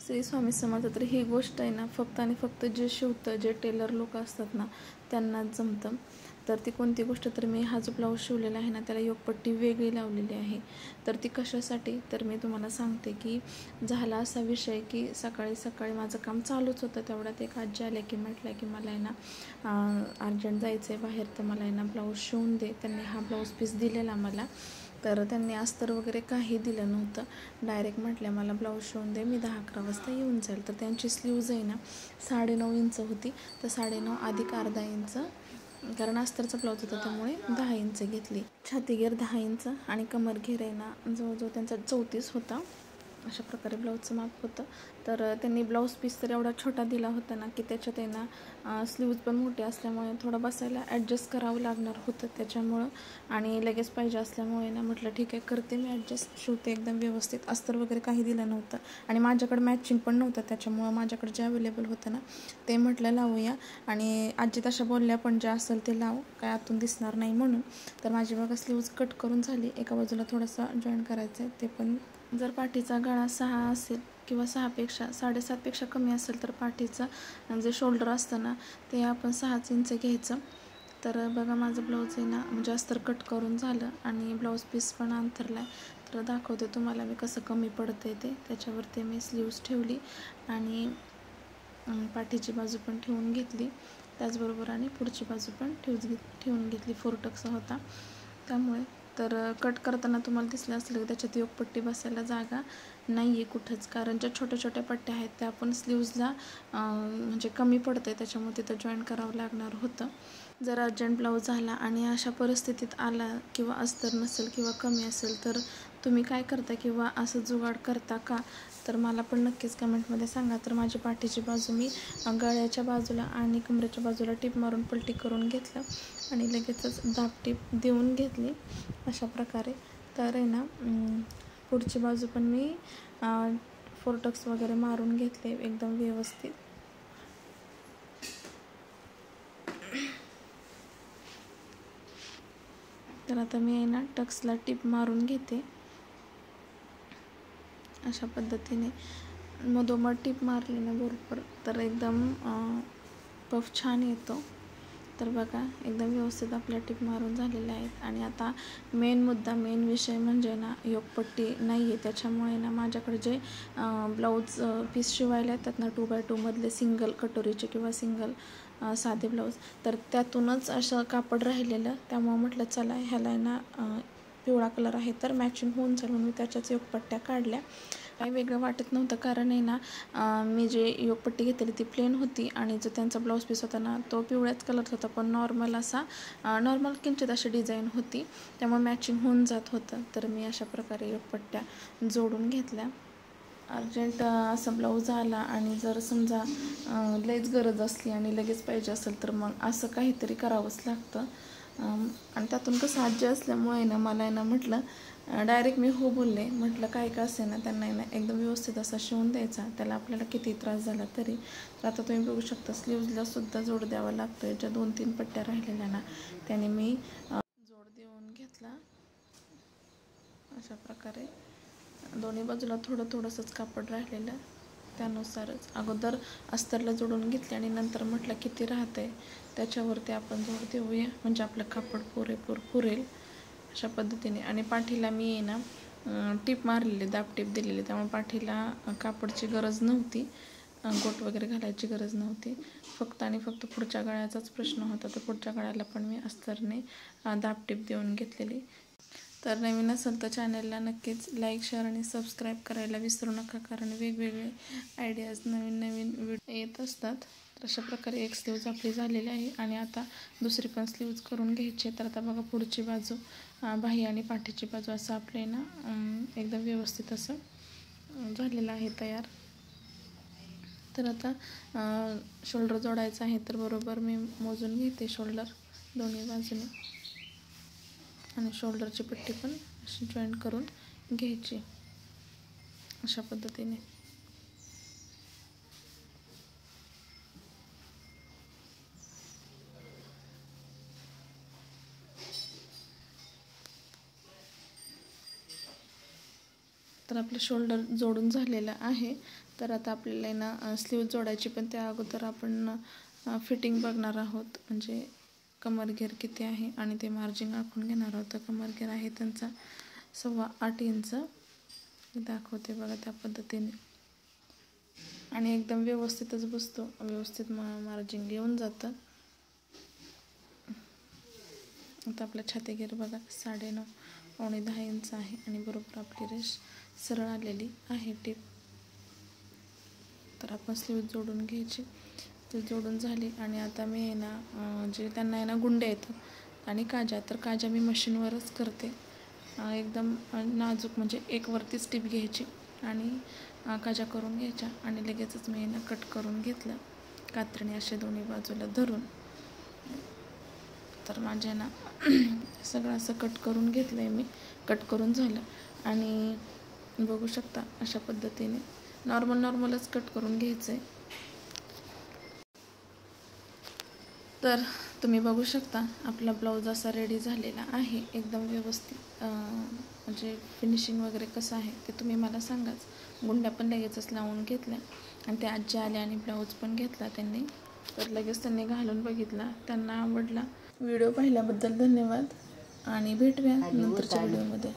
श्री स्वामी समर्थ. तर ही गोष्ट आहे ना फक्त आणि फक्त जे शिवतं, जे टेलर लोक असतात ना त्यांनाच जमतं. तर ती कोणती गोष्ट, तर मी हा जो ब्लाऊज शिवलेला आहे ना त्याला योगपट्टी वेगळी लावलेली आहे. तर ती कशासाठी, तर मी तुम्हाला सांगते की झाला असा विषय की सकाळी सकाळी माझं काम चालूच होतं, तेवढ्यात एक आजी आल्या की म्हटलं की मला आहे ना अर्जंट जायचं आहे बाहेर, तर मला आहे ना ब्लाऊज शिवून दे. त्यांनी हा ब्लाऊज पीस दिलेला मला. तर त्यांनी अस्तर वगैरे काही दिलं नव्हतं, डायरेक्ट म्हटल्या मला ब्लाऊज शिवून दे, मी 10-11 वाजता येऊन जाईल. तर त्यांची स्लीव्ज आहे ना 9.5 इंच होती, तर 9.5 अधिक अर्धा इंच, कारण अस्तरचा ब्लाऊज होता त्यामुळे 10 इंच घेतली. छातीगेर 10 इंच आणि कमर घेर आहे ना जवळजवळ त्यांचा 34 होता. अशा प्रकारे ब्लाऊजचं माप होतं. तर त्यांनी ब्लाऊज पीस तर एवढा छोटा दिला होता ना की त्याच्यात आहे ना स्लीव्ज पण मोठे असल्यामुळे थोडं बसायला ॲडजस्ट करावं लागणार होतं त्याच्यामुळं, आणि लगेच पाहिजे असल्यामुळे ना म्हटलं ठीक आहे करते मी ॲडजस्ट, शिवते एकदम व्यवस्थित. अस्तर वगैरे काही दिलं नव्हतं आणि माझ्याकडे मॅचिंग पण नव्हतं, त्याच्यामुळं माझ्याकडे जे अवेलेबल होतं ना ते म्हटलं लावूया. आणि आजी तशा बोलल्या पण जे असेल ते लाव, काय आतून दिसणार नाही म्हणून. तर माझी बघा स्लीव्ज कट करून झाली, एका बाजूला थोडंसं जॉईन करायचं आहे. ते पण जर पाठीचा गळा 6 असेल किंवा 6.5पेक्षा कमी असेल तर पाठीचं जे शोल्डर असतं ना ते आपण 6 इंच घ्यायचं. तर बघा माझं ब्लाऊज आहे ना म्हणजे अस्तर कट करून झालं आणि ब्लाऊज पीस पण अंथरला आहे. तर दाखवते तुम्हाला मी कसं कमी पडते ते. त्याच्यावरती मी स्लीव्ज ठेवली आणि पाठीची बाजू पण ठेवून घेतली त्याचबरोबर, आणि पुढची बाजू पण ठेवून घेतली. 4 टक्स होता त्यामुळे. तर कट करताना तुम्हाला दिसलं असलं की त्याच्यात योगपट्टी बसायला जागा नाही आहे कुठंच, कारण ज्या छोट्या छोट्या पट्ट्या आहेत त्या आपण स्लीव्जला म्हणजे कमी पडते, त्याच्यामुळे तिथं जॉईन करावं लागणार होतं. जर अर्जंट ब्लाऊज झाला आणि अशा परिस्थितीत आला किंवा अस्तर नसेल किंवा कमी असेल तर तुम्ही काय करता किंवा असं जुगाड करता का, तर मला पण नक्कीच कमेंटमध्ये सांगा. तर माझी पाठीची बाजू मी गळ्याच्या बाजूला आणि कमरेच्या बाजूला टिप मारून पलटी करून घेतलं आणि लगेचच दाब टिप देऊन घेतली अशा प्रकारे. तर आहे ना पुढची बाजू पण मी 4 टक्स वगैरे मारून घेतले एकदम व्यवस्थित. तर आता मी आहे ना टक्सला टिप मारून घेते अशा पद्धतीने. मधोमध टिप मारली ना बरोबर तर एकदम पफ छान येतो. तर बघा एकदम व्यवस्थित आपल्या टिप मारून झालेल्या आहेत. आणि आता मेन विषय म्हणजे ना योगपट्टी नाही आहे, त्याच्यामुळे ना माझ्याकडे जे ब्लाऊज पीस शिवायला येतात ना 2x2 मधले सिंगल कटोरीचे किंवा सिंगल साधे ब्लाऊज, तर त्यातूनच असं कापड राहिलेलं, त्यामुळे म्हटलं चला ह्याला ना पिवळा कलर आहे तर मॅचिंग होऊन जाईल म्हणून मी त्याच्याच योगपट्ट्या काढल्या. काही वेगळं वाटत नव्हतं, कारण आहे ना मी जे योगपट्टी घेतलेली ती प्लेन होती आणि जो त्यांचा ब्लाऊज पीस होता ना तो पिवळ्याच कलरचा होता, पण नॉर्मल किंचित अशी डिझाईन होती, त्यामुळे मॅचिंग होऊन जात होतं. तर मी अशा प्रकारे योगपट्ट्या जोडून घेतल्या. अर्जंट असं ब्लाऊज आला आणि जर समजा लईच गरज असली आणि लगेच पाहिजे असेल तर मग असं काहीतरी करावंच लागतं. आणि त्यातून कसं आजी असल्यामुळे ना मला आहे ना म्हटलं डायरेक्ट मी हो बोलले, म्हटलं काय का असे ना त्यांना आहे ना एकदम व्यवस्थित असा शिवून द्यायचा, त्याला आपल्याला किती त्रास झाला तरी. तर आता तुम्ही बघू शकता स्लीव्जला सुद्धा जोड द्यावा लागतो. ज्या 2-3 पट्ट्या राहिलेल्या ना त्याने मी जोड देऊन घेतला अशा प्रकारे. दोन्ही बाजूला थोडंसंच कापड राहिलेलं, त्यानुसारच अगोदर अस्तरला जोडून घेतले आणि नंतर म्हटलं किती राहते त्याच्यावरती आपण जोड देऊया म्हणजे आपलं कापड पुरेपूर पुरेल अशा पद्धतीने. आणि पाठीला मी आहे ना टिप मारलेली, दाब टिप दिलेली, त्यामुळे पाठीला कापडची गरज नव्हती, गोट वगैरे घालायची गरज नव्हती. फक्त आणि फक्त पुढच्या गळ्याचाच प्रश्न होता, तर पुढच्या गळ्याला पण मी अस्तरने दाब टिप देऊन घेतलेली. तर नवीन असेल तर चॅनलला नक्कीच लाईक, शेअर आणि सबस्क्राईब करायला विसरू नका, कारण वेगवेगळे आयडियाज नवीन व्हिडिओ येत असतात. तर अशा प्रकारे एक स्लीव्ज आपली झालेली आहे आणि आता दुसरी पण स्लीव्ज करून घ्यायची. तर आता बघा पुढची बाजू बाही आणि पाठीची बाजू असं आपले ना एकदम व्यवस्थित असं झालेलं आहे तयार. तर आता शोल्डर जोडायचं आहे, तर बरोबर मी मोजून घेते शोल्डर दोन्ही बाजूने आणि शोल्डरची पट्टी पण अशी जॉईंट करून घ्यायची अशा पद्धतीने. तर आपलं शोल्डर जोडून झालेलं आहे. तर आता आपल्याला आहे ना स्लीव जोडायची, पण त्या अगोदर आपण फिटिंग बघणार आहोत. म्हणजे कमरघेर किती आहे आणि ते मार्जिन आखून घेणार आहोत. कमरघेर आहे त्यांचा 8.25 इंच. दाखवते बघा त्या पद्धतीने, आणि एकदम व्यवस्थितच बसतो, व्यवस्थित मार्जिन घेऊन जातं. आता आपला छातीघेर बघा 9.5 पावणे 10 इंच आहे आणि बरोबर आपली रेष सरळ आलेली आहे टीप. तर आपण स्लीव जोडून घ्यायची. ते जोडून झाली आणि आता मी आहे ना जे त्यांना आहे ना गुंडे येतात आणि काजा, तर काजा मी मशीनवरच करते. एकदम नाजूक, म्हणजे एक वरतीच टीप घ्यायची आणि काजा करून घ्यायच्या आणि लगेचच मी ना कट करून घेतलं कात्रीने असे दोन्ही बाजूला धरून. तर माझ्या ना सगळं असं कट करून घेतलं आहे मी. कट करून झालं आणि बघू शकता अशा पद्धतीने नॉर्मलच कट करून घ्यायचं आहे. तर तुम्ही बघू शकता आपला ब्लाऊज असा रेडी झालेला आहे, एकदम व्यवस्थित. म्हणजे फिनिशिंग वगैरे कसं आहे ते तुम्ही मला सांगाच. गुंड्या पण लगेचच लावून घेतल्या आणि त्या आजी आल्या आणि ब्लाऊज पण घेतला त्यांनी. तर लगेच त्यांनी घालून बघितला, त्यांना आवडला. व्हिडिओ पाहिल्याबद्दल धन्यवाद आणि भेटूया नंतरच्या व्हिडिओमध्ये.